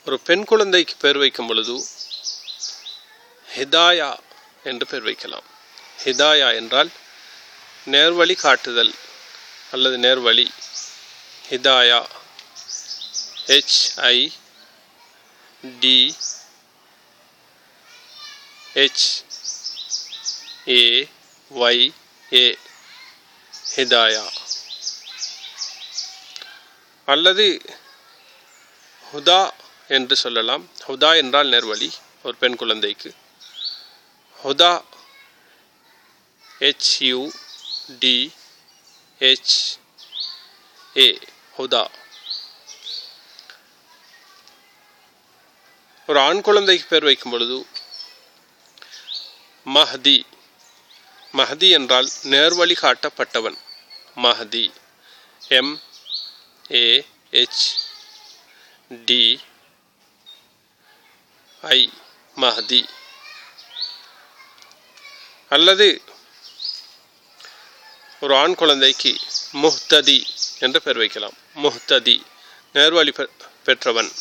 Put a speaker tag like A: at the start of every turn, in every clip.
A: ஒரு பெண் குழந்தைக்கு பெயர் வைக்கும் பொழுது ஹிதாயா என்று பெயர் வைக்கலாம். ஹிதாயா என்றால் நேர்வழி காட்டுதல் அல்லது நேர்வழி. ஹிதாயா HIDHAYA ஹிதாயா. அல்லது ஹுதா என்று சொல்லலாம். ஹுதா என்றால் நேர்வழி ஒரு பெண் குழந்தைக்கு. ஹுதா HUDHA ஹுதா. ஒரு ஆண் குழந்தைக்கு பேர் வைக்கும் பொழுது மஹதி. மஹதி என்றால் நேர்வழி காட்டப்பட்டவன். மஹதி MAHDI மஹதி. அல்லது ஒரு ஆண் குழந்தைக்கு முஹ்ததி என்று பெயர் வைக்கலாம். முஹ்ததி நேர்வழி பெற்றவன்.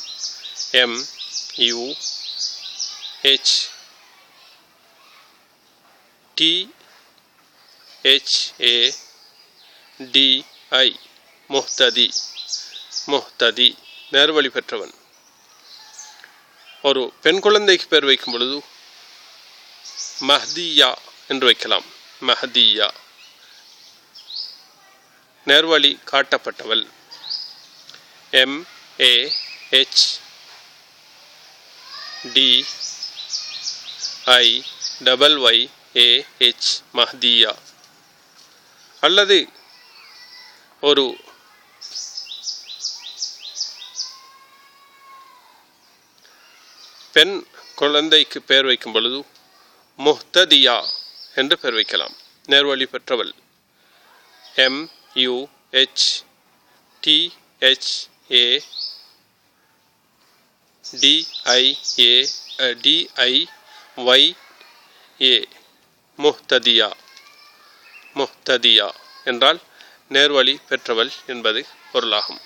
A: MUHTHADI முஹ்ததி. முஹ்ததி நேர்வழி பெற்றவன். ஒரு பெண் குழந்தைக்கு பெயர் வைக்கும் பொழுது மஹ்தியா என்று வைக்கலாம். மஹ்தியா நேர்வழி காட்டப்பட்டவள். MAHDIYYAH மஹ்தியா. அல்லது ஒரு பெண் குழந்தைக்கு பெயர் வைக்கும் பொழுது முஹ்ததியா என்று பெயர் வைக்கலாம். நேர்வழி பெற்றவள். MUHTHADIYA முஹ்ததியா. முஹ்ததியா என்றால் நேர்வழி பெற்றவள் என்பது பொருளாகும்.